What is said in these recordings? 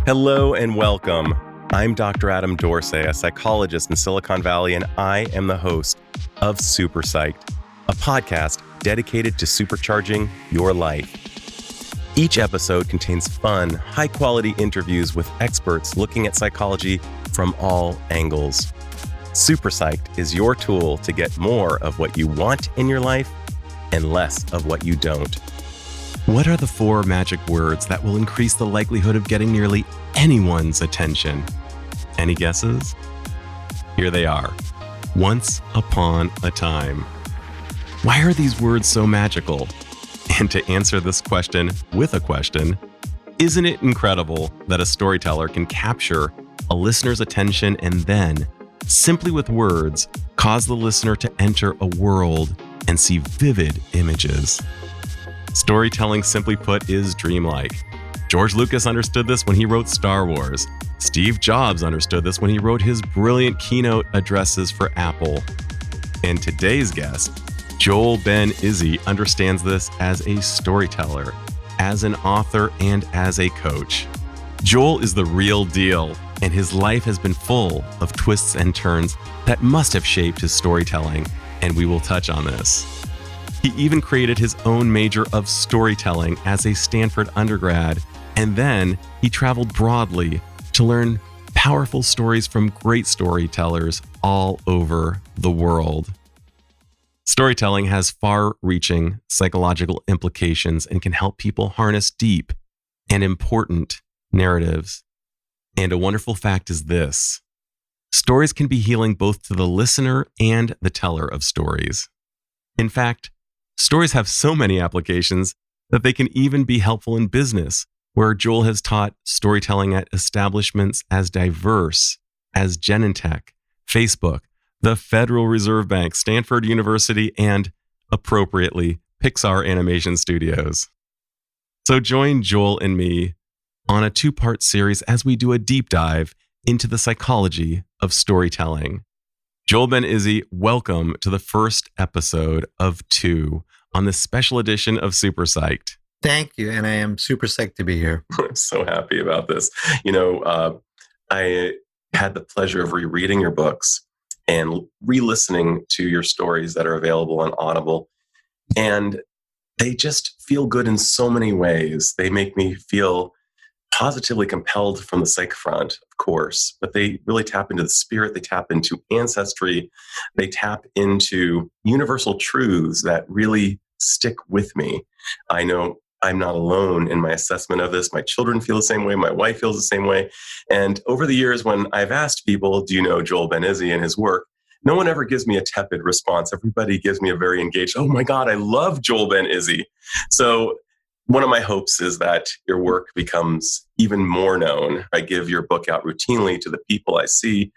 Hello and welcome. I'm Dr. Adam Dorsey, a psychologist in Silicon Valley, and I am the host of Super Psyched, a podcast dedicated to supercharging your life. Each episode contains fun, high-quality interviews with experts looking at psychology from all angles. Super Psyched is your tool to get more of what you want in your life and less of what you don't. What are the 4 magic words that will increase the likelihood of getting nearly anyone's attention? Any guesses? Here they are. Once upon a time. Why are these words so magical? And to answer this question with a question, isn't it incredible that a storyteller can capture a listener's attention and then, simply with words, cause the listener to enter a world and see vivid images? Storytelling, simply put, is dreamlike. George Lucas understood this when he wrote Star Wars. Steve Jobs understood this when he wrote his brilliant keynote addresses for Apple. And today's guest, Joel Ben Izzy, understands this as a storyteller, as an author, and as a coach. Joel is the real deal, and his life has been full of twists and turns that must have shaped his storytelling, and we will touch on this. He even created his own major of storytelling as a Stanford undergrad, and then he traveled broadly to learn powerful stories from great storytellers all over the world. Storytelling has far-reaching psychological implications and can help people harness deep and important narratives. And a wonderful fact is this: stories can be healing both to the listener and the teller of stories. In fact, stories have so many applications that they can even be helpful in business, where Joel has taught storytelling at establishments as diverse as Genentech, Facebook, the Federal Reserve Bank, Stanford University, and, appropriately, Pixar Animation Studios. So join Joel and me on a 2-part series as we do a deep dive into the psychology of storytelling. Joel Ben Izzy, welcome to the first episode of 2 on this special edition of Super Psyched. Thank you, and I am super psyched to be here. I'm so happy about this. I had the pleasure of rereading your books and re-listening to your stories that are available on Audible, and they just feel good in so many ways. They make me feel positively compelled from the psych front, of course, but they really tap into the spirit, they tap into ancestry, they tap into universal truths that really stick with me. I know I'm not alone in my assessment of this. My children feel the same way, my wife feels the same way. And over the years, when I've asked people, do you know Joel Ben Izzy and his work? No one ever gives me a tepid response. Everybody gives me a very engaged, oh my God, I love Joel Ben Izzy. So one of my hopes is that your work becomes even more known. I give your book out routinely to the people I see,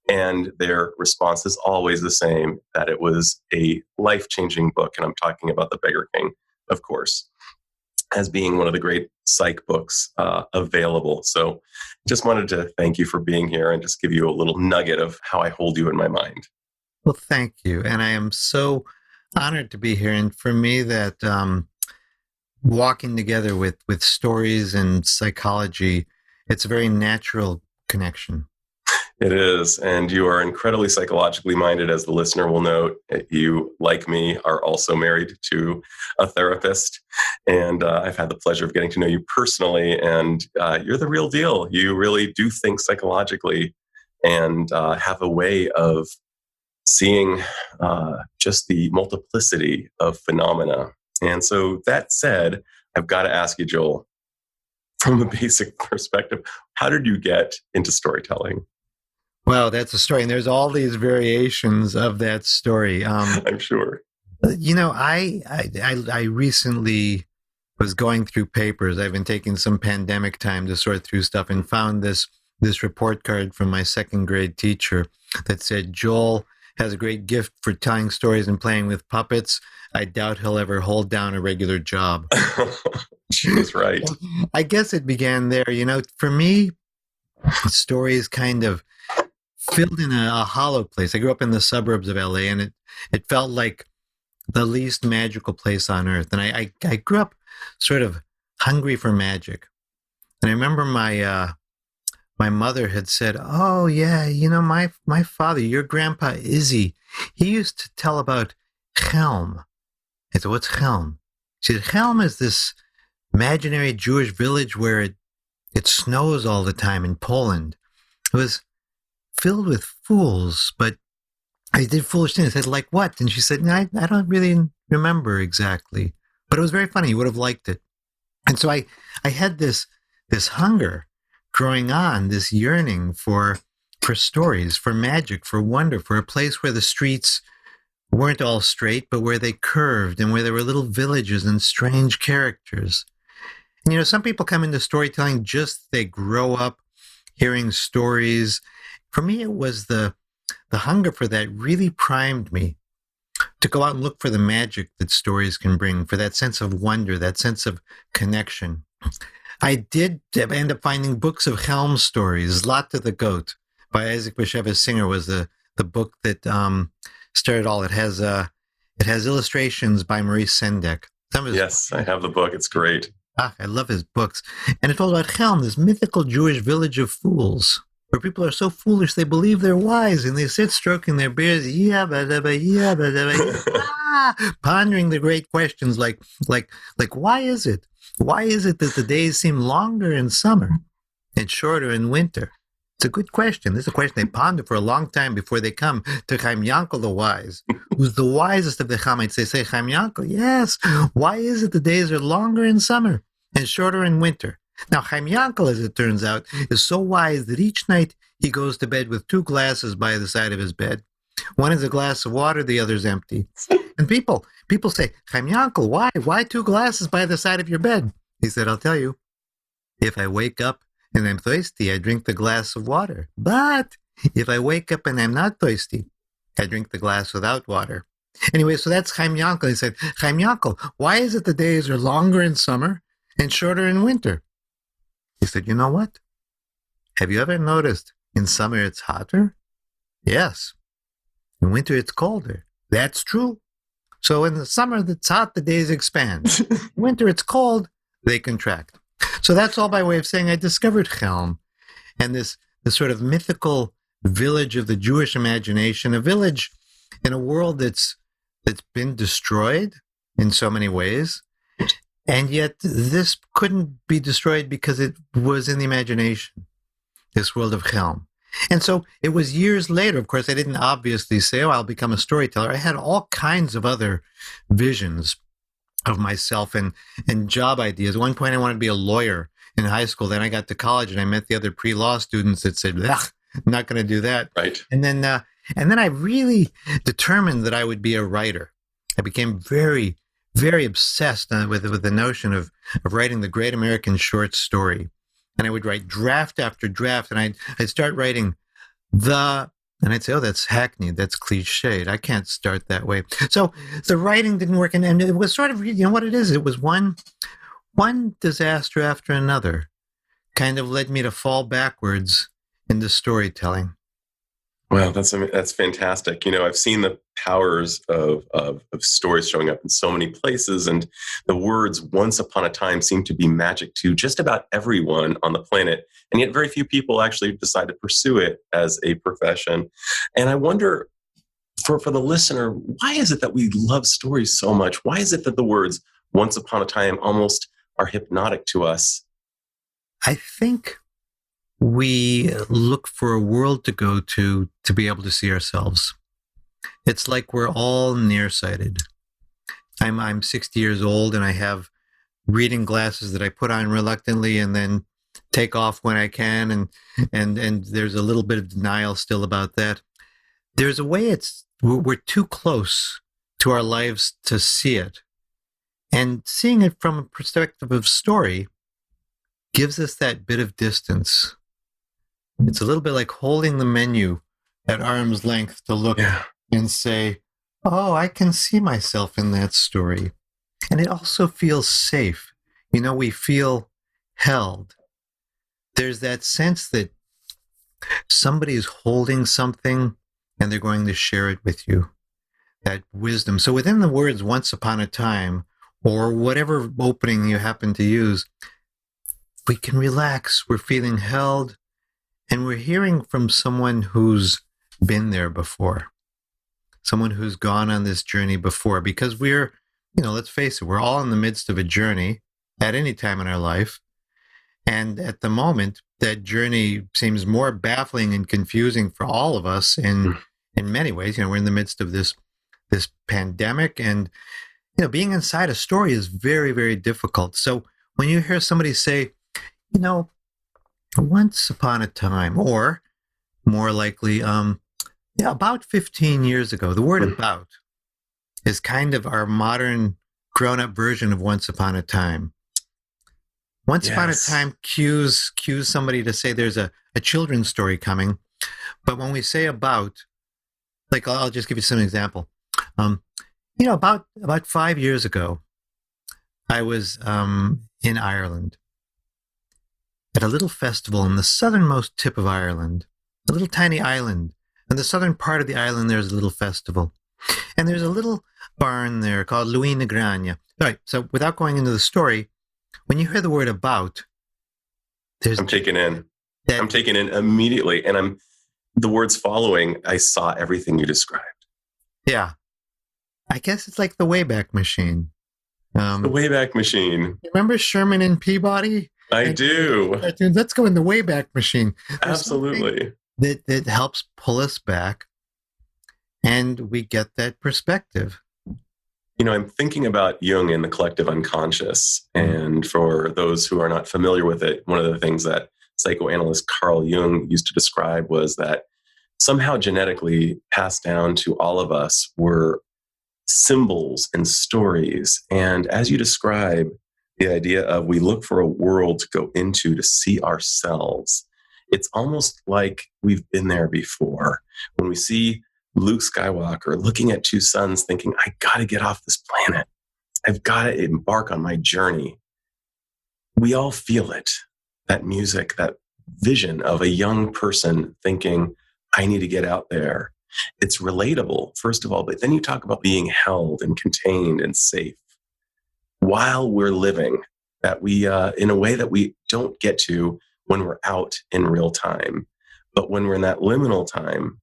and their response is always the same, that it was a life-changing book. And I'm talking about The Beggar King, of course, as being one of the great psych books available. So just wanted to thank you for being here and just give you a little nugget of how I hold you in my mind. Well, thank you. And I am so honored to be here. And for me, that walking together with stories and psychology, it's a very natural connection. It is. And you are incredibly psychologically minded, as the listener will note. You, like me, are also married to a therapist. And I've had the pleasure of getting to know you personally. And you're the real deal. You really do think psychologically and have a way of seeing just the multiplicity of phenomena. And so that said, I've got to ask you, Joel, from a basic perspective, how did you get into storytelling? Well, that's a story. And there's all these variations of that story. I'm sure. I recently was going through papers. I've been taking some pandemic time to sort through stuff and found this report card from my 2nd grade teacher that said, Joel has a great gift for telling stories and playing with puppets. I doubt he'll ever hold down a regular job. She was right. I guess it began there. For me, stories kind of filled in a hollow place. I grew up in the suburbs of LA, and it felt like the least magical place on earth. And I grew up sort of hungry for magic. And I remember my my mother had said, "Oh yeah, my father, your grandpa Izzy, he used to tell about Chelm." I said, "What's Chelm?" She said, "Chelm is this imaginary Jewish village where it snows all the time in Poland. It was filled with fools, but I did foolish things." I said, "Like what?" And she said, "No, I don't really remember exactly, but it was very funny. You would have liked it." And so I had this hunger growing on, this yearning for stories, for magic, for wonder, for a place where the streets weren't all straight, but where they curved and where there were little villages and strange characters. And some people come into storytelling just they grow up hearing stories. For me, it was the hunger for that really primed me to go out and look for the magic that stories can bring, for that sense of wonder, that sense of connection. I did end up finding books of Helm stories. Zlata the Goat by Isaac Bashevis Singer was the book that started all. It has illustrations by Maurice Sendak. Yes, I have the book. It's great. I love his books. And it told about Helm, this mythical Jewish village of fools, where people are so foolish they believe they're wise, and they sit stroking their beards, pondering the great questions like why is it? Why is it that the days seem longer in summer and shorter in winter? It's a good question. This is a question they ponder for a long time before they come to Chaim Yankel the wise, who's the wisest of the Chamites. They say, "Chaim Yankel, yes, why is it the days are longer in summer and shorter in winter?" Now, Chaim Yankel, as it turns out, is so wise that each night he goes to bed with two glasses by the side of his bed. One is a glass of water, the other's empty. And people say, "Chaim Yankel, why? Why two glasses by the side of your bed?" He said, "I'll tell you. If I wake up and I'm thirsty, I drink the glass of water. But if I wake up and I'm not thirsty, I drink the glass without water." Anyway, so that's Chaim Yankel. He said, "Chaim Yankel, why is it the days are longer in summer and shorter in winter?" He said, "You know what? Have you ever noticed in summer it's hotter?" "Yes." "In winter it's colder." "That's true." So in the summer that's hot, the days expand. In winter it's cold, they contract. So that's all by way of saying I discovered Chelm and this sort of mythical village of the Jewish imagination, a village in a world that's been destroyed in so many ways. And yet this couldn't be destroyed because it was in the imagination, this world of Chelm. And so it was years later, of course, I didn't obviously say, "Oh, I'll become a storyteller." I had all kinds of other visions of myself and job ideas. At one point, I wanted to be a lawyer in high school. Then I got to college and I met the other pre-law students that said, "I'm not going to do that." Right. And then I really determined that I would be a writer. I became very, very obsessed with the notion of writing the great American short story. And I would write draft after draft, and I'd start writing and I'd say, "Oh, that's hackneyed, that's cliched. I can't start that way." So the writing didn't work, and it was sort of, what it is? It was one disaster after another kind of led me to fall backwards into storytelling. Wow, that's fantastic. I've seen the powers of stories showing up in so many places, and the words "once upon a time" seem to be magic to just about everyone on the planet, and yet very few people actually decide to pursue it as a profession. And I wonder, for the listener, why is it that we love stories so much? Why is it that the words "once upon a time" almost are hypnotic to us? I think we look for a world to go to be able to see ourselves. It's like we're all nearsighted. I'm 60 years old and I have reading glasses that I put on reluctantly and then take off when I can, and there's a little bit of denial still about that. There's a way we're too close to our lives to see it. And seeing it from a perspective of story gives us that bit of distance. It's a little bit like holding the menu at arm's length to look and say, "Oh, I can see myself in that story." And it also feels safe. We feel held. There's that sense that somebody is holding something and they're going to share it with you. That wisdom. So within the words "once upon a time," or whatever opening you happen to use, we can relax. We're feeling held. And we're hearing from someone who's been there before, someone who's gone on this journey before, because we're, let's face it, we're all in the midst of a journey at any time in our life. And at the moment, that journey seems more baffling and confusing for all of us in many ways. We're in the midst of this pandemic, and being inside a story is very, very difficult. So when you hear somebody say, once upon a time, or more likely, about 15 years ago, the word about is kind of our modern grown-up version of once upon a time. Once upon a time cues somebody to say there's a children's story coming. But when we say about, like, I'll just give you some example. About 5 years ago, I was in Ireland at a little festival in the southernmost tip of Ireland, a little tiny island. In the southern part of the island, there's a little festival. And there's a little barn there called Louis Negrania. All right, so without going into the story, when you hear the word about, I'm taken in. I'm taken in immediately. And the words following, I saw everything you described. Yeah. I guess it's like the Wayback Machine. The Wayback Machine. Remember Sherman and Peabody? I do. Let's go in the Wayback Machine. There's Absolutely. That helps pull us back, and we get that perspective. I'm thinking about Jung and the collective unconscious. And for those who are not familiar with it, one of the things that psychoanalyst Carl Jung used to describe was that somehow genetically passed down to all of us were symbols and stories. And as you describe the idea of we look for a world to go into to see ourselves, it's almost like we've been there before. When we see Luke Skywalker looking at two suns thinking, I got to get off this planet. I've got to embark on my journey. We all feel it, that music, that vision of a young person thinking, I need to get out there. It's relatable, first of all, but then you talk about being held and contained and safe while we're living, that we, in a way that we don't get to when we're out in real time. But when we're in that liminal time,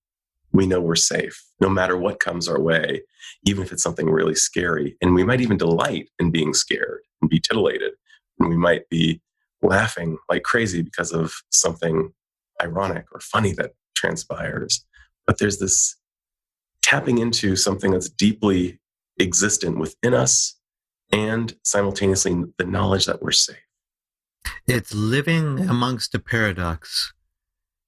we know we're safe, no matter what comes our way, even if it's something really scary. And we might even delight in being scared and be titillated. And we might be laughing like crazy because of something ironic or funny that transpires. But there's this tapping into something that's deeply existent within us and simultaneously the knowledge that we're safe. It's living amongst a paradox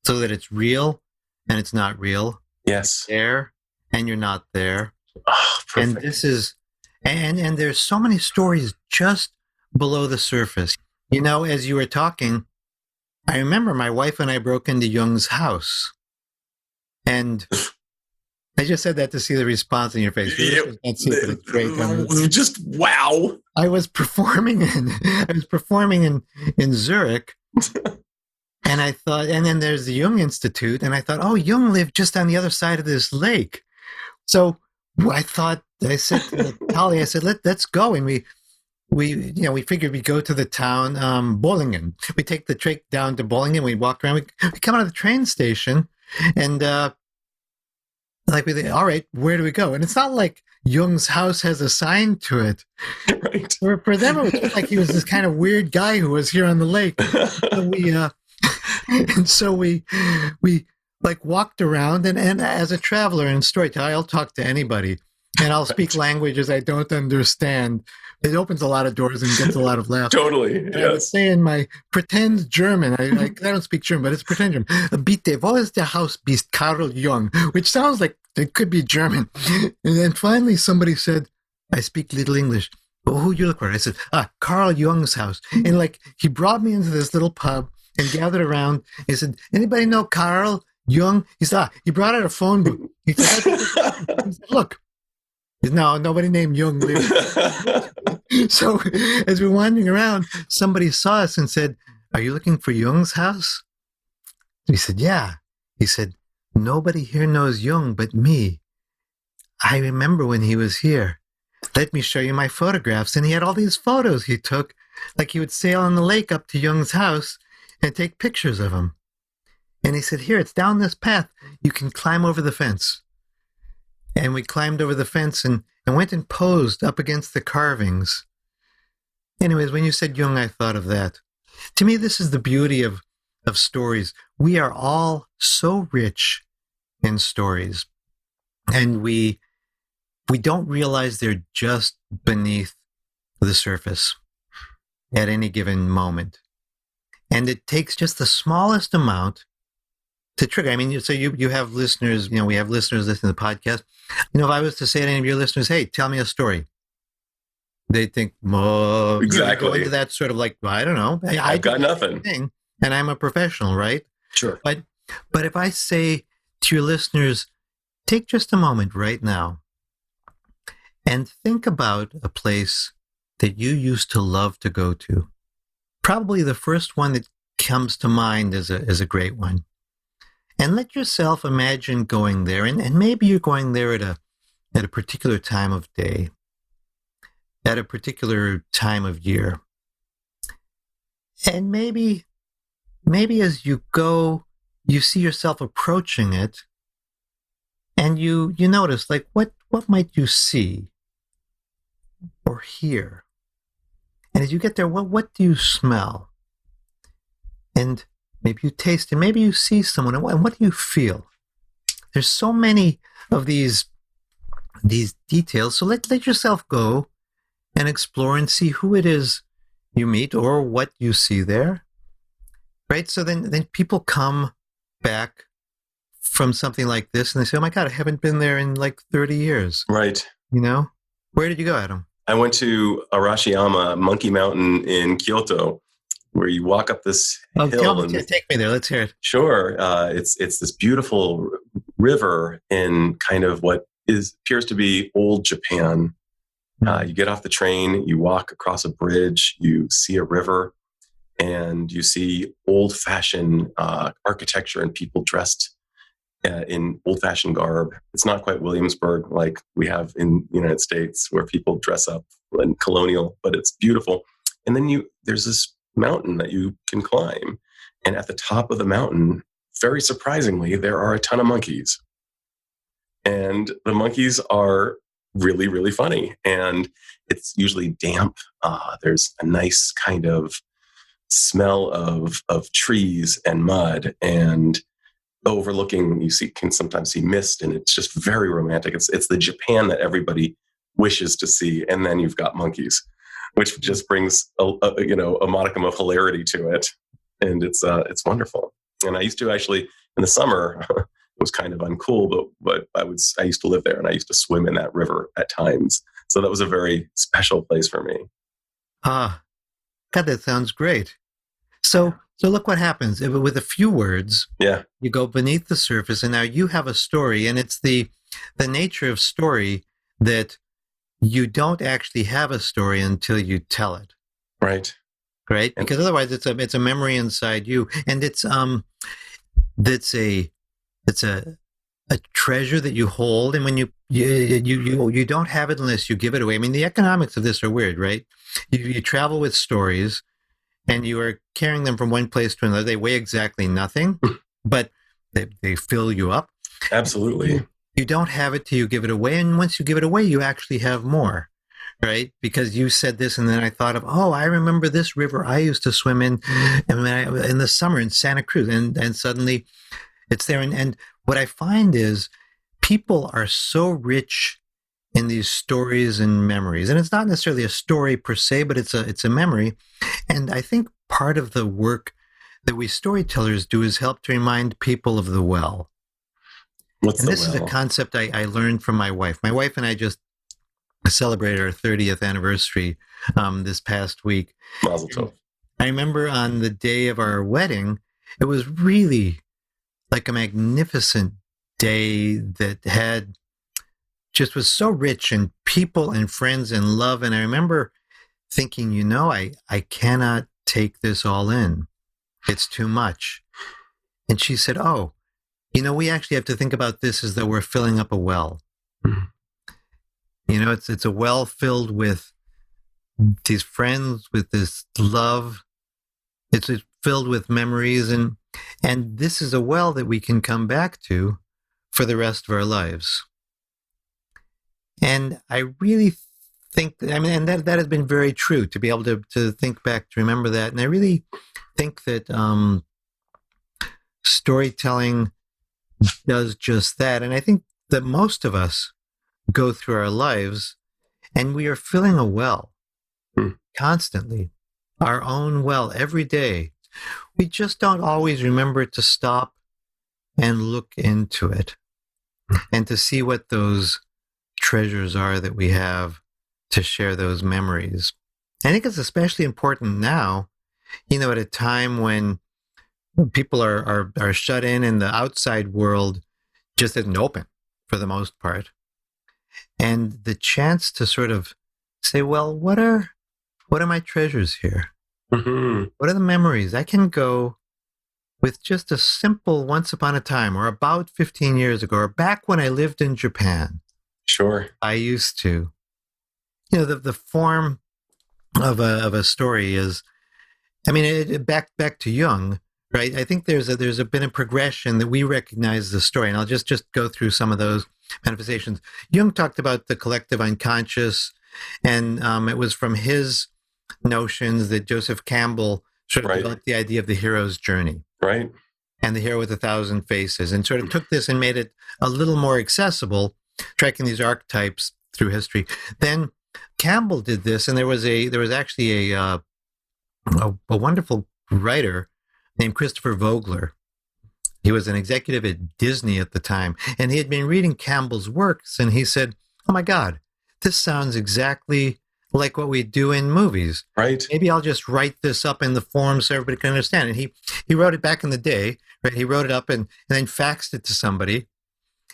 so that it's real and it's not real. Yes. You're there and you're not there. Oh, perfect. And this is, and there's so many stories just below the surface. As you were talking, I remember my wife and I broke into Jung's house. And I just said that to see the response in your face. Yep. Can't see it, but it's great. Just wow. I was performing in Zurich. And I thought, and then there's the Jung Institute, and I thought, oh, Jung lived just on the other side of this lake. So I said to Holly, I said, let's go. And we figured we'd go to the town, Bollingen. We take the train down to Bollingen, we walk around, we come out of the train station, and we think, all right, where do we go? And it's not like Jung's house has a sign to it. Right. For them, it was just like he was this kind of weird guy who was here on the lake. So we walked around, and as a traveler and storyteller, I'll talk to anybody, and I'll speak languages I don't understand. It opens a lot of doors and gets a lot of laughs. Totally. Yes. I would say in my pretend German, I don't speak German, but it's pretend German. Bitte, wo ist der Haus bist Carl Jung? Which sounds like it could be German. And then finally somebody said, I speak little English. Well, who you look for? I said, Carl Jung's house. And he brought me into this little pub and gathered around. He said, anybody know Carl Jung? He said, he brought out a phone book. He said, look. No, nobody named Jung lived. So as we're wandering around, somebody saw us and said, are you looking for Jung's house? We said, yeah. He said, nobody here knows Jung but me. I remember when he was here. Let me show you my photographs. And he had all these photos he took, like he would sail on the lake up to Jung's house and take pictures of him. And he said, here, it's down this path. You can climb over the fence. And we climbed over the fence and went and posed up against the carvings. Anyways, when you said Jung, I thought of that. To me, this is the beauty of stories. We are all so rich in stories. And we don't realize they're just beneath the surface at any given moment. And it takes just the smallest amount to trigger. I mean, so you have listeners, we have listeners listening to the podcast. If I was to say to any of your listeners, hey, tell me a story, they think, exactly. Go into that sort of like, well, I don't know. I've got nothing. And I'm a professional, right? Sure. But if I say to your listeners, take just a moment right now and think about a place that you used to love to go to. Probably the first one that comes to mind is a great one. And let yourself imagine going there. And maybe you're going there at a particular time of day, at a particular time of year. And maybe as you go, you see yourself approaching it, and you notice, like, what might you see or hear? And as you get there, what do you smell? And maybe you taste it, maybe you see someone, and what do you feel? There's so many of these details. So let yourself go and explore and see who it is you meet or what you see there. Right? So then people come back from something like this and they say, oh my God, I haven't been there in like 30 years. Right. Where did you go, Adam? I went to Arashiyama, Monkey Mountain in Kyoto, where you walk up this hill. Take me there. Let's hear it. Sure. It's this beautiful river in kind of what appears to be old Japan. You get off the train, you walk across a bridge, you see a river, and you see old-fashioned architecture and people dressed in old-fashioned garb. It's not quite Williamsburg like we have in the United States where people dress up in colonial, but it's beautiful. And then there's this mountain that you can climb. And at the top of the mountain, very surprisingly, there are a ton of monkeys. And the monkeys are really, really funny. And it's usually damp. There's a nice kind of smell of trees and mud, and overlooking, can sometimes see mist, and it's just very romantic. It's the Japan that everybody wishes to see. And then you've got monkeys, which just brings a modicum of hilarity to it. And it's wonderful. And I used to actually, in the summer, it was kind of uncool, but I used to live there and I used to swim in that river at times. So that was a very special place for me. God, that sounds great. So look what happens. With a few words, you go beneath the surface, and now you have a story, and it's the nature of story that you don't actually have a story until you tell it. Right. Right? Because otherwise it's a memory inside you, and it's a treasure that you hold, and when you don't have it unless you give it away. I mean, the economics of this are weird, right? You travel with stories, and you are carrying them from one place to another. They weigh exactly nothing, but they fill you up. Absolutely. You don't have it till you give it away, and once you give it away, you actually have more, right? Because you said this, and then I thought of, I remember this river I used to swim in, in the summer in Santa Cruz, and suddenly it's there. And what I find is people are so rich in these stories and memories, and it's not necessarily a story per se, but it's a memory. And I think part of the work that we storytellers do is help to remind people of the well. This is a concept I learned from my wife. My wife and I just celebrated our 30th anniversary this past week. Mazel tov. I remember on the day of our wedding, it was really like a magnificent day that was so rich in people and friends and love. And I remember thinking, I cannot take this all in. It's too much. And she said, we actually have to think about this as though we're filling up a well. Mm-hmm. It's a well filled with these friends, with this love. It's filled with memories, and And this is a well that we can come back to for the rest of our lives. And I really think, and that has been very true, to be able to think back, to remember that. And I really think that storytelling does just that. And I think that most of us go through our lives and we are filling a well constantly, our own well every day. We just don't always remember to stop and look into it and to see what those treasures are that we have to share those memories. I think it's especially important now, at a time when people are shut in and the outside world just isn't open for the most part. And the chance to sort of say, well, what are my treasures here? Mm-hmm. What are the memories? I can go with just a simple once upon a time, or about 15 years ago, or back when I lived in Japan. Sure. I used to. The form of a story is, back to Jung, right? I think there's been a progression that we recognize the story, and I'll just go through some of those manifestations. Jung talked about the collective unconscious, and it was from his notions that Joseph Campbell sort of developed the idea of the hero's journey. Right. And the hero with 1,000 faces, and sort of took this and made it a little more accessible, tracking these archetypes through history. Then Campbell did this, and there was actually a wonderful writer named Christopher Vogler. He was an executive at Disney at the time, and he had been reading Campbell's works, and he said, "Oh my God, this sounds exactly like what we do in movies. Right. Maybe I'll just write this up in the form so everybody can understand." And he wrote it back in the day, right? He wrote it up and then faxed it to somebody.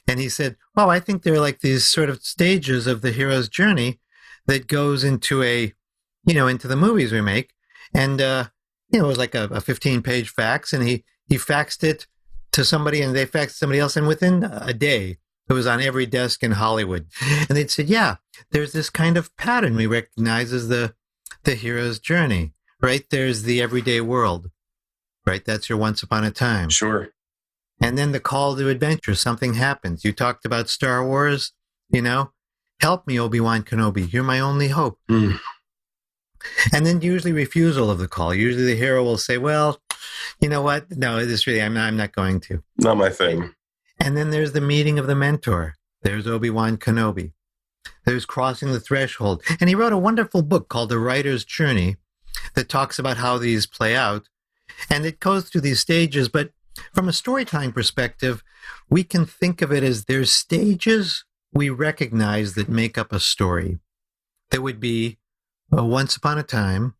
And he said, "Oh, I think there are like these sort of stages of the hero's journey that goes into into the movies we make." And, it was like a 15-page fax, and he faxed it to somebody, and they faxed somebody else. And within a day, it was on every desk in Hollywood. And they'd said, yeah, there's this kind of pattern we recognize as the hero's journey, right? There's the everyday world, right? That's your once upon a time. Sure. And then the call to adventure, something happens. You talked about Star Wars, help me, Obi-Wan Kenobi. You're my only hope. Mm. And then usually refusal of the call. Usually the hero will say, well, you know what? No, this really, I'm not going to. Not my thing. And then there's the meeting of the mentor. There's Obi-Wan Kenobi. There's crossing the threshold. And he wrote a wonderful book called The Writer's Journey that talks about how these play out. And it goes through these stages. But from a storytelling perspective, we can think of it as there's stages we recognize that make up a story. That would be once upon a time,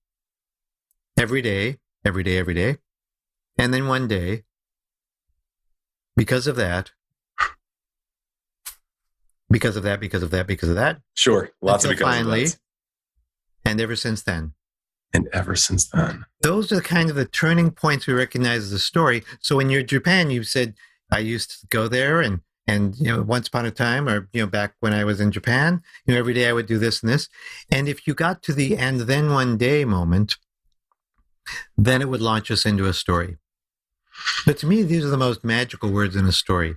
every day, and then one day, because of that. Sure. Lots of because finally, of that. And ever since then. And ever since then. Those are kind of the turning points we recognize as a story. So when you're in Japan, you said, I used to go there and once upon a time, or, back when I was in Japan, every day I would do this and this. And if you got to the and then one day moment, then it would launch us into a story. But to me, these are the most magical words in a story.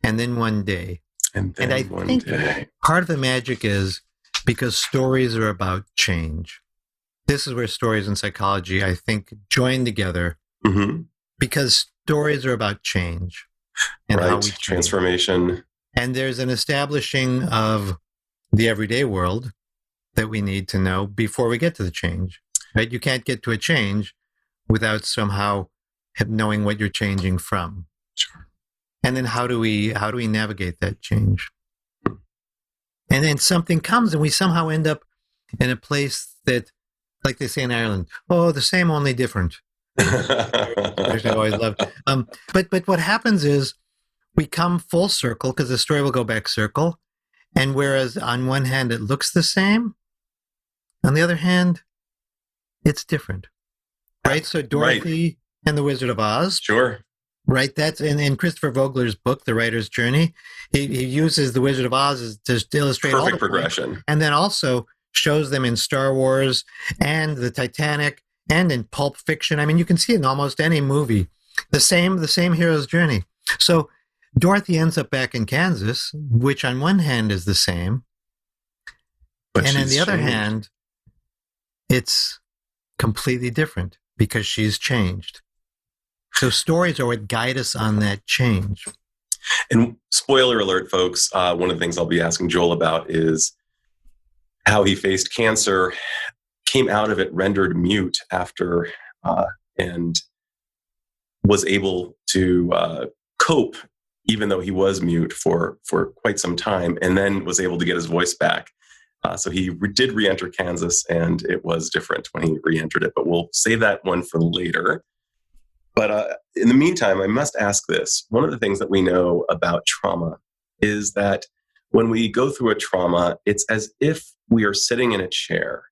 And then one day. And I think part of the magic is because stories are about change. This is where stories and psychology, I think, join together. Mm-hmm. Because stories are about change. And right. How we change. Transformation. And there's an establishing of the everyday world that we need to know before we get to the change. Right? You can't get to a change without somehow knowing what you're changing from. Sure. And then how do we navigate that change? And then something comes and we somehow end up in a place that, like they say in Ireland, the same, only different. Which I always loved. But what happens is we come full circle because the story will go back circle. And whereas on one hand it looks the same, on the other hand, it's different. Right? So Dorothy and the Wizard of Oz. Sure. Right? That's in Christopher Vogler's book, The Writer's Journey. He uses the Wizard of Oz to illustrate perfect all the progression. points, and then also shows them in Star Wars and the Titanic and in Pulp Fiction. I mean, you can see it in almost any movie The same hero's journey. So Dorothy ends up back in Kansas, which on one hand is the same, But and on she's the other changed. hand, it's completely different because she's changed. So stories are what guide us on that change. And spoiler alert, folks, one of the things I'll be asking Joel about is how he faced cancer, came out of it rendered mute after, and was able to cope, even though he was mute for quite some time, and then was able to get his voice back. So he did re-enter Kansas, and it was different when he re-entered it. But we'll save that one for later. But in the meantime, I must ask this. One of the things that we know about trauma is that when we go through a trauma, it's as if we are sitting in a chair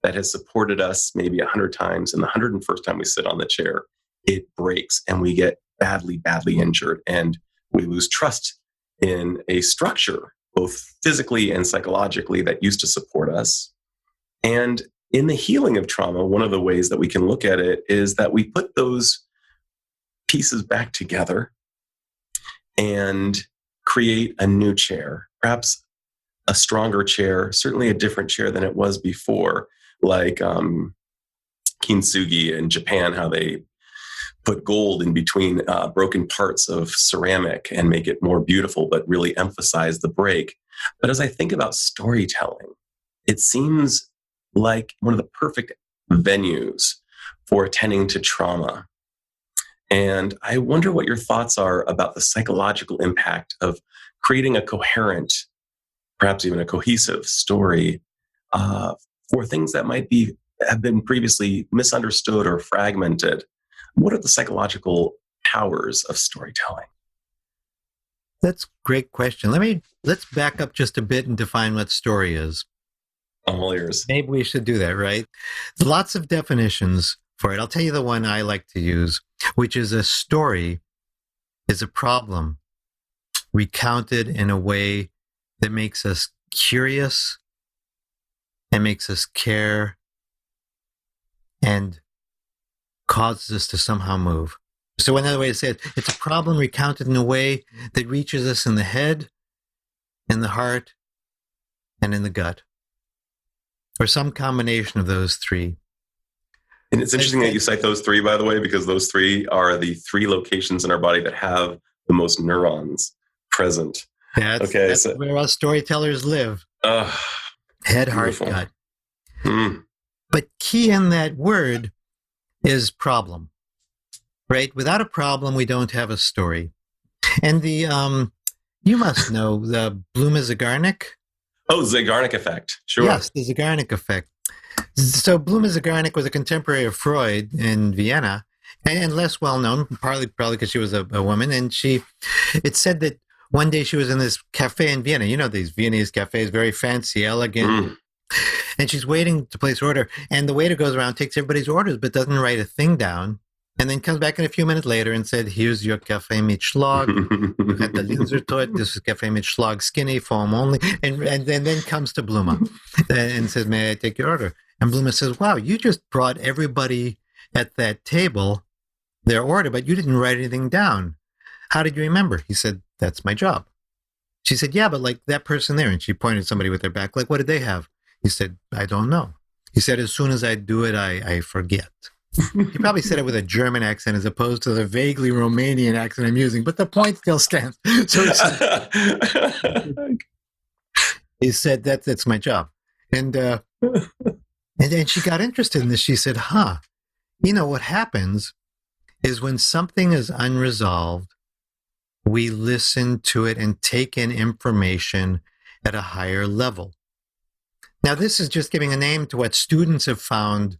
that has supported us maybe 100 times, and the 101st time we sit on the chair, it breaks and we get badly, badly injured, and we lose trust in a structure, both physically and psychologically, that used to support us. And in the healing of trauma, one of the ways that we can look at it is that we put those pieces back together and create a new chair, perhaps a stronger chair, certainly a different chair than it was before, like kintsugi in Japan, how they put gold in between broken parts of ceramic and make it more beautiful, but really emphasize the break. But as I think about storytelling, it seems like one of the perfect venues for attending to trauma. And I wonder what your thoughts are about the psychological impact of creating a coherent, perhaps even a cohesive story for things that might have been previously misunderstood or fragmented. What are the psychological powers of storytelling? That's a great question. Let's back up just a bit and define what story is. I'm all ears. Maybe we should do that, right? There's lots of definitions for it. I'll tell you the one I like to use, which is a story is a problem recounted in a way that makes us curious and makes us care and causes us to somehow move. So another way to say it, it's a problem recounted in a way that reaches us in the head, in the heart, and in the gut, or some combination of those three. And it's interesting that you cite those three, by the way, because those three are the three locations in our body that have the most neurons present. That's where us storytellers live. Head, beautiful. heart, gut. But key in that word is problem, right? Without a problem, we don't have a story. And you must know the Bloom-Zeigarnik. Oh, Zeigarnik effect. Sure. Yes, the Zeigarnik effect. So Bloom-Zeigarnik was a contemporary of Freud in Vienna, and less well known, probably because she was a woman. And it's said that one day she was in this cafe in Vienna. You know, these Viennese cafes, very fancy, elegant. And she's waiting to place her order. And the waiter goes around, takes everybody's orders, but doesn't write a thing down. And then comes back in a few minutes later and said, here's your Café mit Schlag. You had the Linzertot. This is Café mit Schlag, skinny, foam only. And then comes to Bluma and says, may I take your order? And Bluma says, wow, you just brought everybody at that table their order, but you didn't write anything down. How did you remember? He said, that's my job. She said, yeah, but like that person there. And she pointed somebody with their back. Like, what did they have? He said, I don't know. He said, as soon as I do it, I forget. He probably said it with a German accent as opposed to the vaguely Romanian accent I'm using, but the point still stands. So he said, that's my job. And then she got interested in this. She said, you know, what happens is when something is unresolved, we listen to it and take in information at a higher level. Now, this is just giving a name to what students have found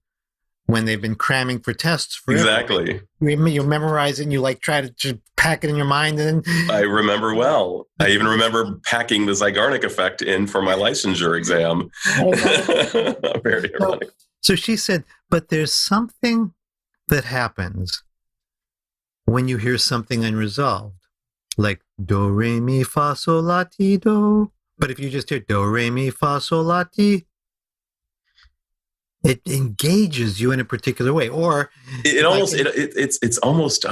when they've been cramming for tests forever. Exactly. You memorize it and you like try to just pack it in your mind. And then I remember well. I even remember packing the Zeigarnik effect in for my licensure exam. Very ironic. So she said, but there's something that happens when you hear something unresolved, like do, re, mi, fa, sol, la, ti, do. But if you just hear do, re, mi, fa, sol, la, ti, it engages you in a particular way, or it's almost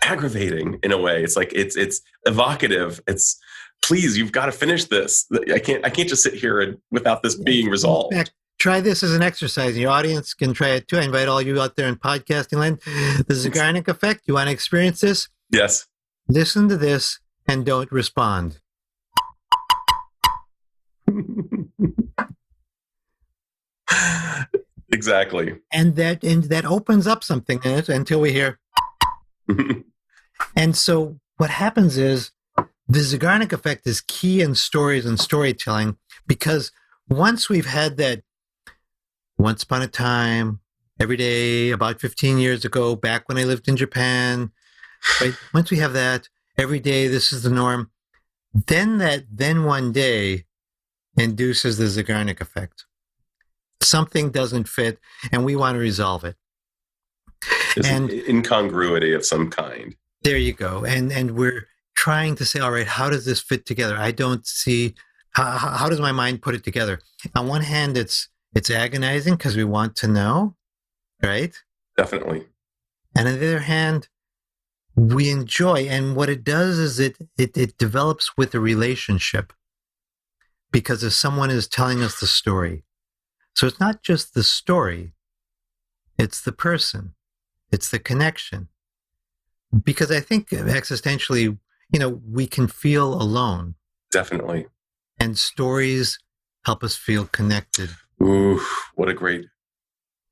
aggravating in a way. It's like it's evocative. It's, please, you've got to finish this. I can't just sit here without this being resolved. In fact, try this as an exercise. Your audience can try it too. I invite all you out there in podcasting land. The Zeigarnik effect. You want to experience this? Yes. Listen to this and don't respond. Exactly. And that opens up something in it until we hear. And so what happens is the Zeigarnik effect is key in stories and storytelling, because once we've had that once upon a time, every day, about 15 years ago, back when I lived in Japan, right? Once we have that, every day, this is the norm, then one day induces the Zeigarnik effect. Something doesn't fit, and we want to resolve it. There's an incongruity of some kind. There you go. And we're trying to say, all right, how does this fit together? I don't see, how does my mind put it together? On one hand, it's agonizing because we want to know, right? Definitely. And on the other hand, we enjoy. And what it does is it develops with a relationship, because if someone is telling us the story. So it's not just the story, it's the person, it's the connection. Because I think existentially, we can feel alone. Definitely. And stories help us feel connected. Ooh, what a great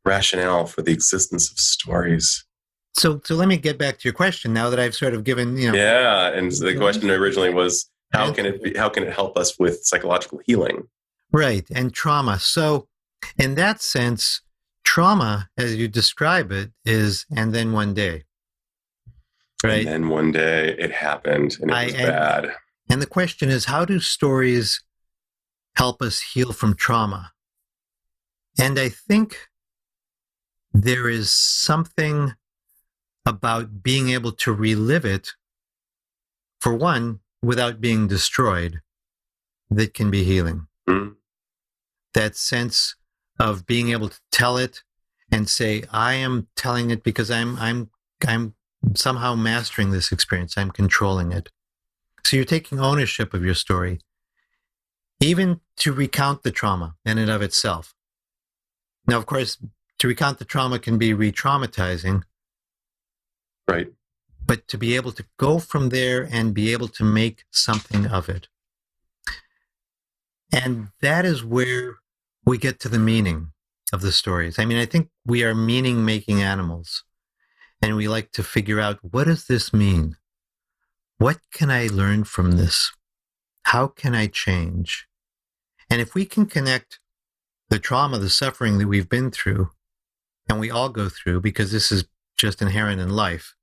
rationale for the existence of stories. So let me get back to your question now that I've sort of given, Yeah, and the question originally was, how can it help us with psychological healing? Right, and trauma. So in that sense, trauma, as you describe it, is, and then one day. Right. And then one day it happened, and it was bad. And the question is, how do stories help us heal from trauma? And I think there is something about being able to relive it, for one, without being destroyed, that can be healing. Mm-hmm. That sense of being able to tell it and say, I am telling it because I'm somehow mastering this experience. I'm controlling it. So you're taking ownership of your story, even to recount the trauma in and of itself. Now, of course, to recount the trauma can be re-traumatizing. Right. But to be able to go from there and be able to make something of it. And that is where we get to the meaning of the stories. I mean, I think we are meaning-making animals. And we like to figure out, what does this mean? What can I learn from this? How can I change? And if we can connect the trauma, the suffering that we've been through, and we all go through, because this is just inherent in life,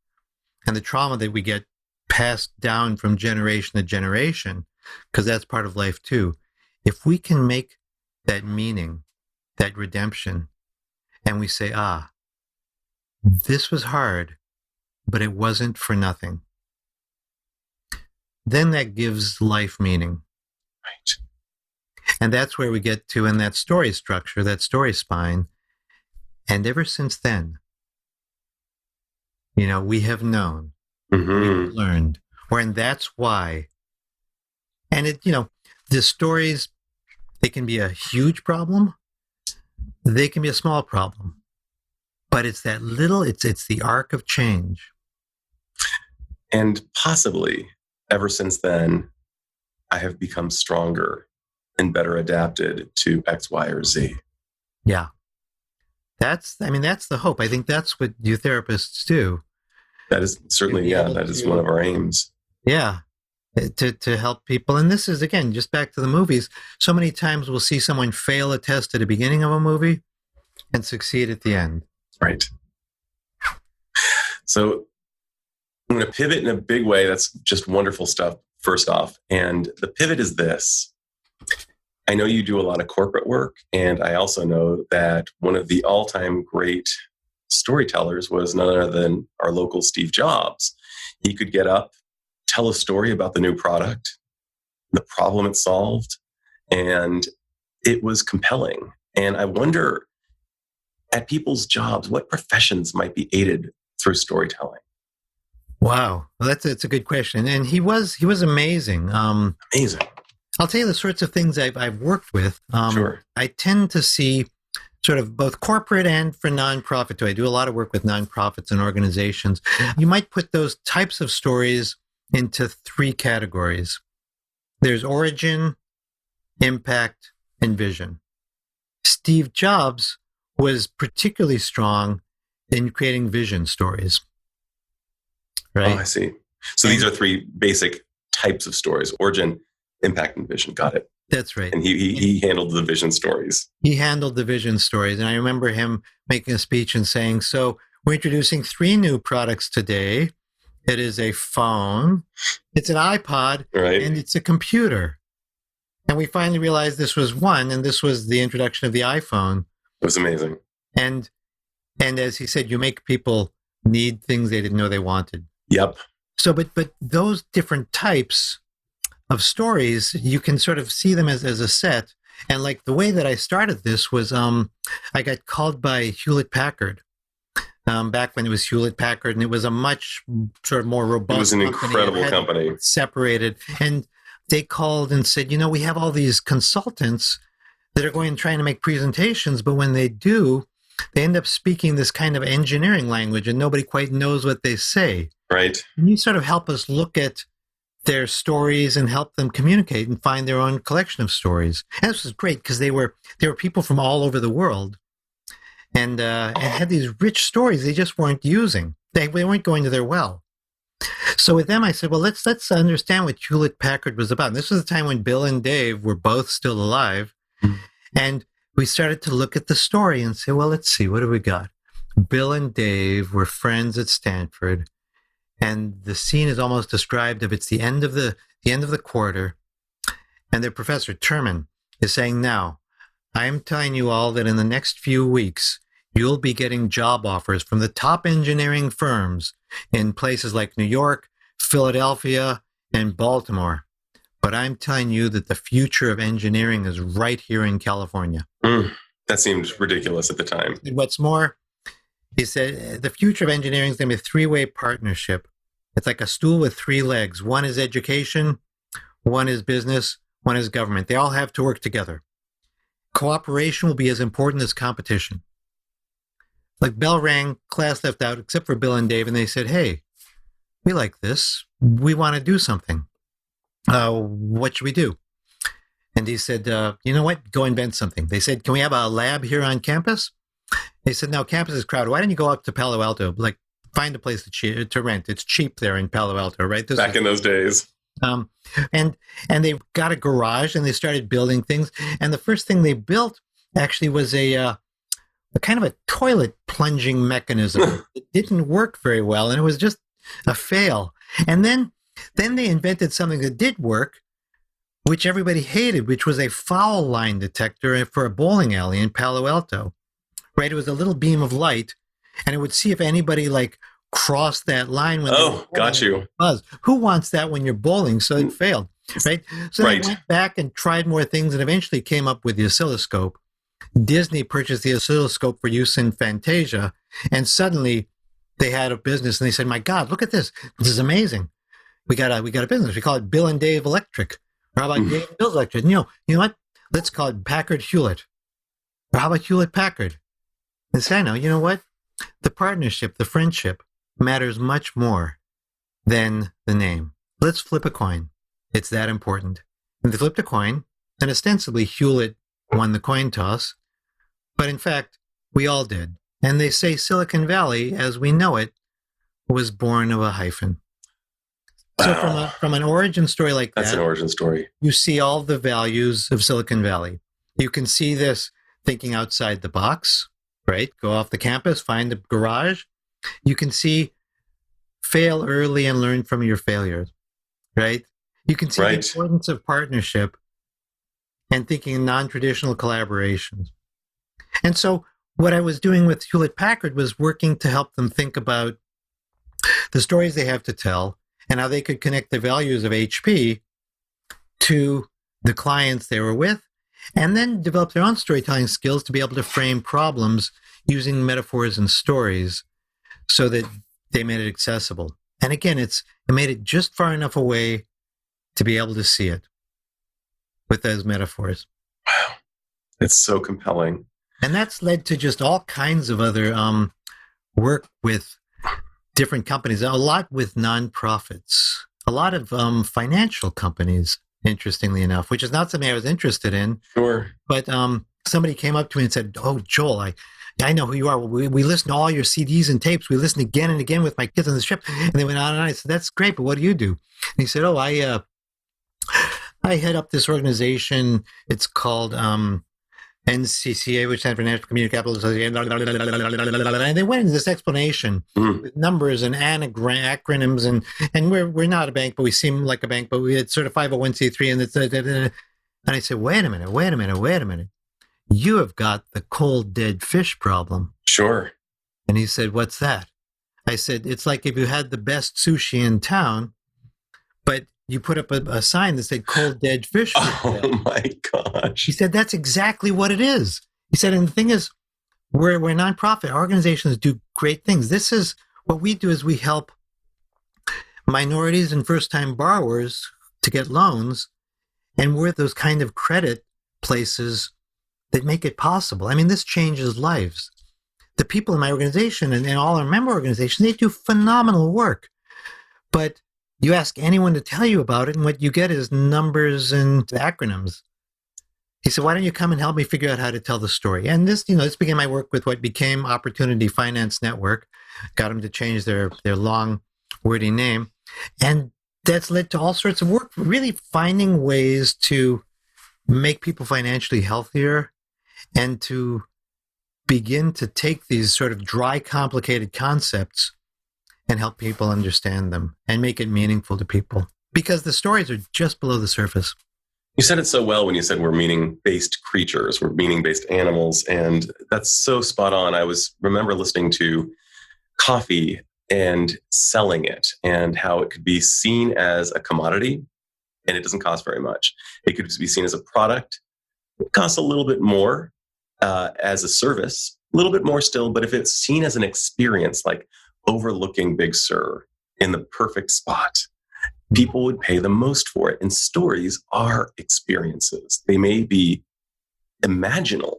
and the trauma that we get passed down from generation to generation, because that's part of life too, if we can make that meaning, that redemption, and we say, this was hard, but it wasn't for nothing, then that gives life meaning. Right. And that's where we get to in that story structure, that story spine. And ever since then, we have known, we've learned, and that's why. And the stories, they can be a huge problem. They can be a small problem. But it's that little, it's the arc of change. And possibly, ever since then, I have become stronger and better adapted to X, Y, or Z. Yeah. That's the hope. I think that's what you therapists do. That is certainly, that is one of our aims. Yeah. To help people. And this is, again, just back to the movies. So many times we'll see someone fail a test at the beginning of a movie and succeed at the end. Right. So I'm going to pivot in a big way. That's just wonderful stuff, first off. And the pivot is this. I know you do a lot of corporate work, and I also know that one of the all-time great storytellers was none other than our local Steve Jobs. He could get up, tell a story about the new product, the problem it solved, and it was compelling. And I wonder, at people's jobs, what professions might be aided through storytelling? Wow, well, that's a good question, and he was amazing. Amazing. I'll tell you the sorts of things I've worked with. Sure. I tend to see sort of both corporate and for nonprofit too. I do a lot of work with nonprofits and organizations. You might put those types of stories into three categories. There's origin, impact, and vision. Steve Jobs was particularly strong in creating vision stories. Right? Oh, I see. So these are three basic types of stories: origin, impact, and vision. Got it. That's right. And he handled the vision stories. He handled the vision stories. And I remember him making a speech and saying, so we're introducing 3 new products today. It is a phone, it's an iPod, Right. and it's a computer. And we finally realized this was one, and this was the introduction of the iPhone. It was amazing. And as he said, you make people need things they didn't know they wanted. Yep. So, but those different types of stories, you can sort of see them as a set. And like the way that I started this was I got called by Hewlett Packard back when it was Hewlett Packard, and it was a much sort of more robust. It was an incredible company. Separated. And they called and said, you know, we have all these consultants that are going and trying to make presentations, but when they do, they end up speaking this kind of engineering language and nobody quite knows what they say. Right. And you sort of help us look at their stories and help them communicate and find their own collection of stories. And this was great because they were people from all over the world and had these rich stories they just weren't using. They weren't going to their well. So with them, I said, well, let's understand what Hewlett Packard was about. And this was the time when Bill and Dave were both still alive. Mm-hmm. And we started to look at the story and say, well, let's see, what do we got? Bill and Dave were friends at Stanford. And the scene is almost described of it's the end of the quarter. And their professor, Terman, is saying, now, I am telling you all that in the next few weeks, you'll be getting job offers from the top engineering firms in places like New York, Philadelphia, and Baltimore. But I'm telling you that the future of engineering is right here in California. That seemed ridiculous at the time. What's more, he said, the future of engineering is going to be a 3-way partnership. It's like a stool with 3 legs. One is education, one is business, one is government. They all have to work together. Cooperation will be as important as competition. Like bell rang, class left out, except for Bill and Dave, and they said, hey, we like this. We want to do something. What should we do? And he said, you know what? Go invent something. They said, can we have a lab here on campus? They said, no, campus is crowded. Why don't you go up to Palo Alto? Like, find a place to rent. It's cheap there in Palo Alto, right? Back in those days. And they got a garage and they started building things. And the first thing they built actually was a kind of a toilet plunging mechanism. It didn't work very well, and it was just a fail. And then they invented something that did work, which everybody hated, which was a foul line detector for a bowling alley in Palo Alto. Right? It was a little beam of light, and it would see if anybody like crossed that line when got you. Buzz. Who wants that when you're bowling? So it failed. Right? So they went back and tried more things and eventually came up with the oscilloscope. Disney purchased the oscilloscope for use in Fantasia, and suddenly they had a business, and they said, my God, look at this. This is amazing. We got a business. We call it Bill and Dave Electric. Or how about Dave and Bill's Electric? You know what? Let's call it Packard Hewlett. Or how about Hewlett Packard? And say, I know, you know what? The partnership, the friendship matters much more than the name. Let's flip a coin. It's that important. And they flipped a coin, and ostensibly Hewlett won the coin toss. But in fact, we all did. And they say Silicon Valley, as we know it, was born of a hyphen. Wow. So from an origin story like that, that's an origin story. You see all the values of Silicon Valley. You can see this thinking outside the box, right? Go off the campus, find a garage. You can see fail early and learn from your failures, right? You can see the importance of partnership and thinking in non-traditional collaborations. And so what I was doing with Hewlett Packard was working to help them think about the stories they have to tell and how they could connect the values of HP to the clients they were with, and then develop their own storytelling skills to be able to frame problems using metaphors and stories so that they made it accessible. And again, it made it just far enough away to be able to see it with those metaphors. Wow. It's so compelling. And that's led to just all kinds of other work with different companies, a lot with nonprofits, a lot of financial companies, interestingly enough, which is not something I was interested in. Sure. But somebody came up to me and said, "Oh, Joel, I know who you are. We listen to all your CDs and tapes. We listen again and again with my kids on the trip." And they went on and on. I said, "That's great, but what do you do?" And he said, "Oh, I head up this organization. It's called NCCA, which stands for National Community Capital Association." And they went into this explanation with numbers and acronyms, and we're not a bank, but we seem like a bank, but we had sort of 501c3, and I said, wait a minute. You have got the cold dead fish problem. Sure. And he said, what's that? I said, it's like if you had the best sushi in town, but you put up a sign that said cold dead fish. Oh my gosh. He said, that's exactly what it is. He said, and the thing is, we're a nonprofit. Our organizations do great things. This is what we do, is we help minorities and first-time borrowers to get loans. And we're those kind of credit places that make it possible. I mean, this changes lives. The people in my organization and all our member organizations, they do phenomenal work. But you ask anyone to tell you about it, and what you get is numbers and acronyms. He said, why don't you come and help me figure out how to tell the story? And this began my work with what became Opportunity Finance Network, got them to change their long, wordy name. And that's led to all sorts of work, really finding ways to make people financially healthier and to begin to take these sort of dry, complicated concepts and help people understand them and make it meaningful to people, because the stories are just below the surface. You said it so well when you said we're meaning-based creatures, we're meaning-based animals, and that's so spot on. I remember listening to coffee and selling it, and how it could be seen as a commodity, and it doesn't cost very much. It could be seen as a product. It costs a little bit more as a service, a little bit more still, but if it's seen as an experience, like overlooking Big Sur in the perfect spot, people would pay the most for it. And stories are experiences. They may be imaginal,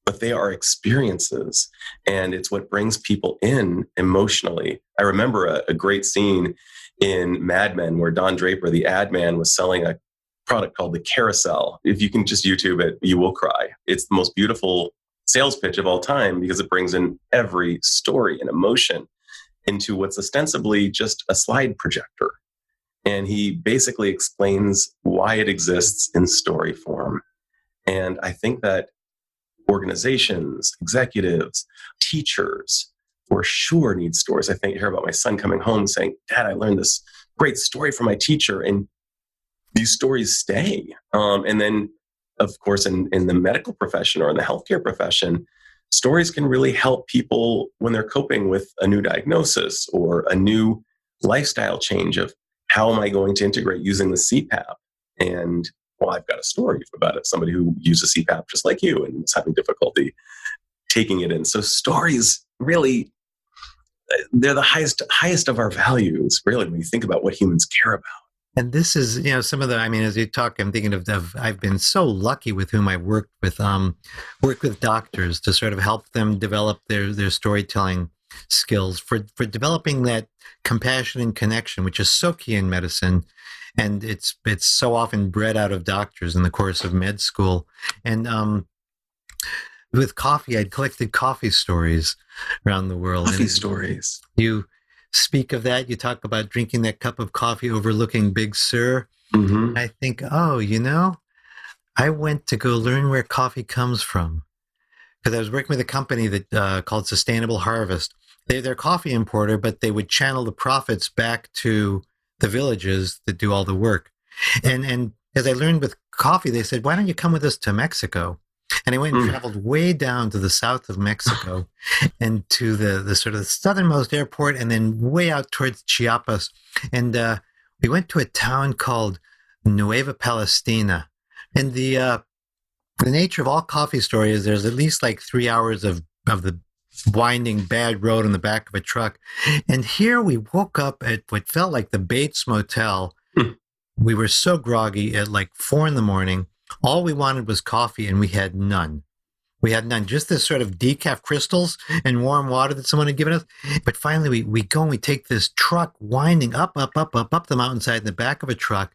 but they are experiences. And it's what brings people in emotionally. I remember a great scene in Mad Men where Don Draper, the ad man, was selling a product called the Carousel. If you can just YouTube it, you will cry. It's the most beautiful sales pitch of all time, because it brings in every story and emotion into what's ostensibly just a slide projector. And he basically explains why it exists in story form. And I think that organizations, executives, teachers for sure need stories. I think I hear about my son coming home saying, "Dad, I learned this great story from my teacher." And these stories stay. And then, of course, in the medical profession or in the healthcare profession, stories can really help people when they're coping with a new diagnosis or a new lifestyle change of, how am I going to integrate using the CPAP? And, well, I've got a story about it. Somebody who used a CPAP just like you and was having difficulty taking it in. So stories really, they're the highest of our values, really, when you think about what humans care about. And this is, some of the, as you talk, I'm thinking of I've been so lucky with whom I've worked with doctors to sort of help them develop their storytelling skills for developing that compassion and connection, which is so key in medicine. And it's so often bred out of doctors in the course of med school. And with coffee, I'd collected coffee stories around the world. Coffee stories. You speak of that. You talk about drinking that cup of coffee overlooking Big Sur. Mm-hmm. I think, I went to go learn where coffee comes from, because I was working with a company that called Sustainable Harvest. They're a coffee importer, but they would channel the profits back to the villages that do all the work. And as I learned with coffee, they said, why don't you come with us to Mexico? And I went and traveled way down to the south of Mexico and to the sort of southernmost airport, and then way out towards Chiapas. And we went to a town called Nueva Palestina. And the nature of all coffee stories, there's at least like 3 hours of the winding bad road on the back of a truck. And here we woke up at what felt like the Bates Motel. We were so groggy at like 4 a.m. All we wanted was coffee, and we had none. We had none, just this sort of decaf crystals and warm water that someone had given us. But finally, we go and we take this truck winding up the mountainside in the back of a truck.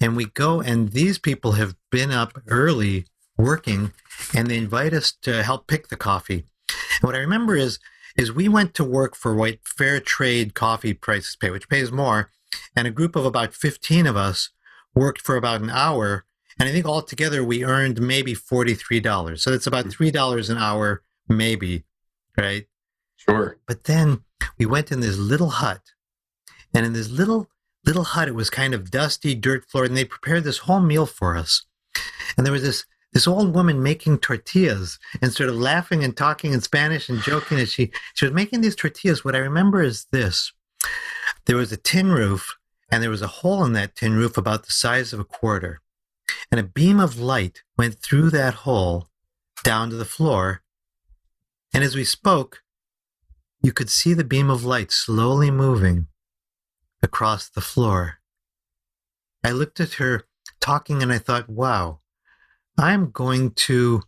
And we go, and these people have been up early working, and they invite us to help pick the coffee. And what I remember is we went to work for what fair trade coffee prices pay, which pays more. And a group of about 15 of us worked for about an hour. And I think altogether we earned maybe $43. So that's about $3 an hour, maybe, right? Sure. But then we went in this little hut. And in this little hut, it was kind of dusty, dirt floor. And they prepared this whole meal for us. And there was this old woman making tortillas and sort of laughing and talking in Spanish and joking as she was making these tortillas. What I remember is this. There was a tin roof, and there was a hole in that tin roof about the size of a quarter. And a beam of light went through that hole down to the floor. And as we spoke, you could see the beam of light slowly moving across the floor. I looked at her talking, and I thought, wow, I'm going to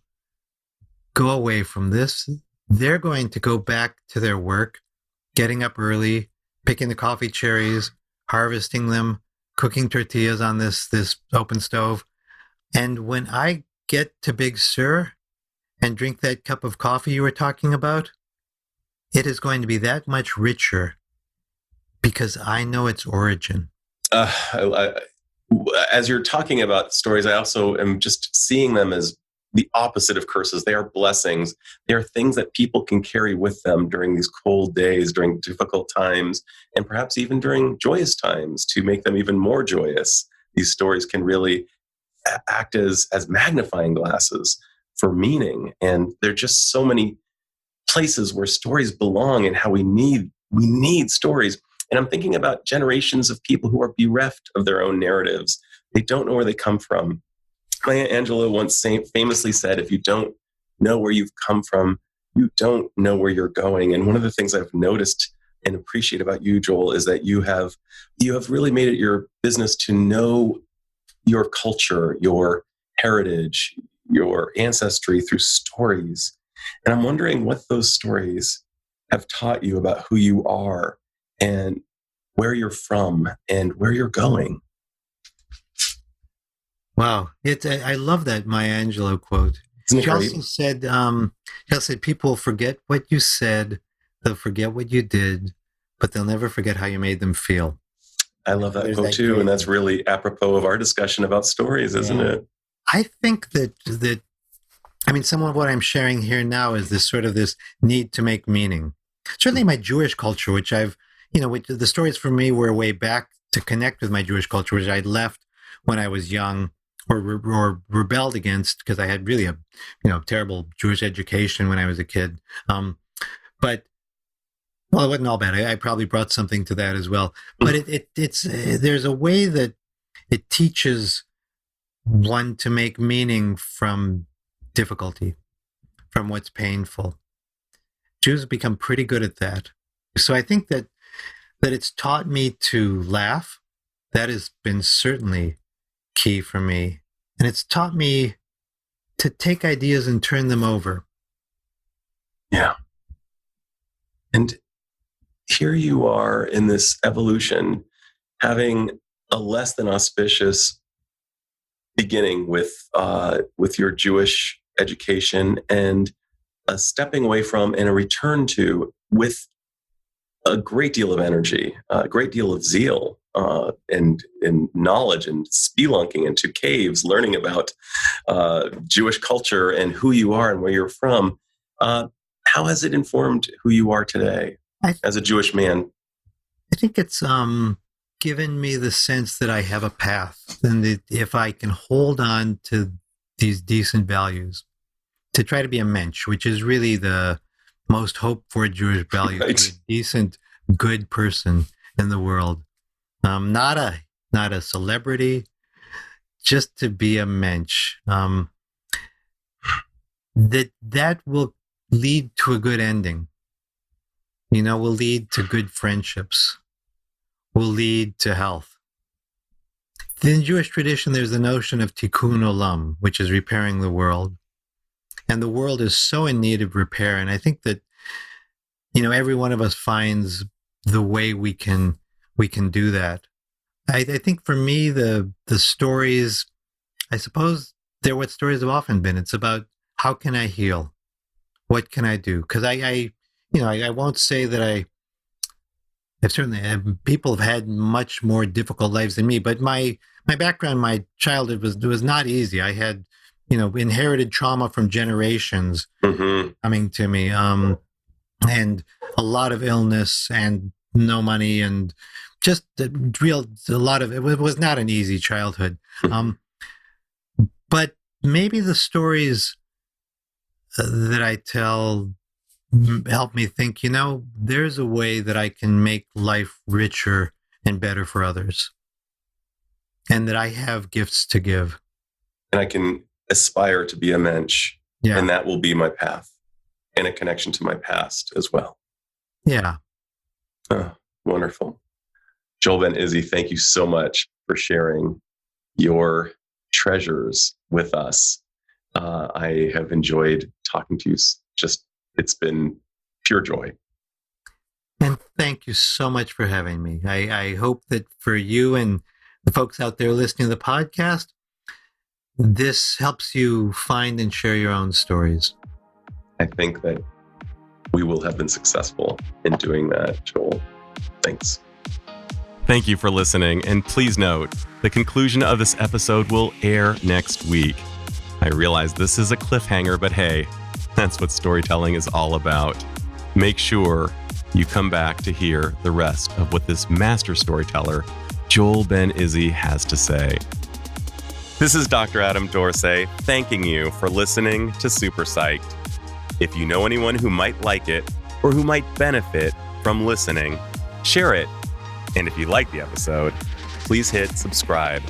go away from this. They're going to go back to their work, getting up early, picking the coffee cherries, harvesting them, cooking tortillas on this open stove. And when I get to Big Sur and drink that cup of coffee you were talking about, it is going to be that much richer because I know its origin. As you're talking about stories, I also am just seeing them as the opposite of curses. They are blessings. They are things that people can carry with them during these cold days, during difficult times, and perhaps even during joyous times to make them even more joyous. These stories can really act as magnifying glasses for meaning. And there are just so many places where stories belong and how we need stories. And I'm thinking about generations of people who are bereft of their own narratives. They don't know where they come from. My Aunt Angela once famously said, if you don't know where you've come from, you don't know where you're going. And one of the things I've noticed and appreciate about you, Joel, is that you have really made it your business to know your culture, your heritage, your ancestry through stories. And I'm wondering what those stories have taught you about who you are and where you're from and where you're going. Wow. I love that Maya Angelou quote. She also said, people forget what you said, they'll forget what you did, but they'll never forget how you made them feel. I love that quote too, and that's really apropos of our discussion about stories, isn't it? I think that some of what I'm sharing here now is this need to make meaning. Certainly my Jewish culture, which the stories for me were a way back to connect with my Jewish culture, which I'd left when I was young or rebelled against because I had really a terrible Jewish education when I was a kid. But it wasn't all bad. I probably brought something to that as well. But it's there's a way that it teaches one to make meaning from difficulty, from what's painful. Jews have become pretty good at that. So I think that it's taught me to laugh. That has been certainly key for me. And it's taught me to take ideas and turn them over. Yeah. And here you are in this evolution, having a less than auspicious beginning with your Jewish education and a stepping away from and a return to with a great deal of energy, a great deal of zeal, and knowledge, and spelunking into caves, learning about Jewish culture and who you are and where you're from. How has it informed who you are today as a Jewish man? I think it's given me the sense that I have a path, and that if I can hold on to these decent values, to try to be a mensch, which is really the most hoped for Jewish value, right. To be a decent, good person in the world. Not a celebrity, just to be a mensch. That will lead to a good ending. Will lead to good friendships, will lead to health. In Jewish tradition, there's the notion of tikkun olam, which is repairing the world. And the world is so in need of repair. And I think that, every one of us finds the way we can do that. I think for me, the stories, I suppose they're what stories have often been. It's about how can I heal? What can I do? Because I won't say that I've certainly people have had much more difficult lives than me, but my background, my childhood was not easy. I had, inherited trauma from generations coming to me, and a lot of illness and no money and just a lot of it was not an easy childhood. But maybe the stories that I tell help me think, there's a way that I can make life richer and better for others, and that I have gifts to give. And I can aspire to be a mensch, and that will be my path and a connection to my past as well. Yeah. Oh, wonderful. Joel Ben Izzy, thank you so much for sharing your treasures with us. I have enjoyed talking to you. It's been pure joy. And thank you so much for having me. I hope that for you and the folks out there listening to the podcast, this helps you find and share your own stories. I think that we will have been successful in doing that, Joel. Thanks. Thank you for listening. And please note, the conclusion of this episode will air next week. I realize this is a cliffhanger, but hey, that's what storytelling is all about. Make sure you come back to hear the rest of what this master storyteller, Joel Ben Izzy, has to say. This is Dr. Adam Dorsey thanking you for listening to Super Psyched. If you know anyone who might like it or who might benefit from listening, share it. And if you like the episode, please hit subscribe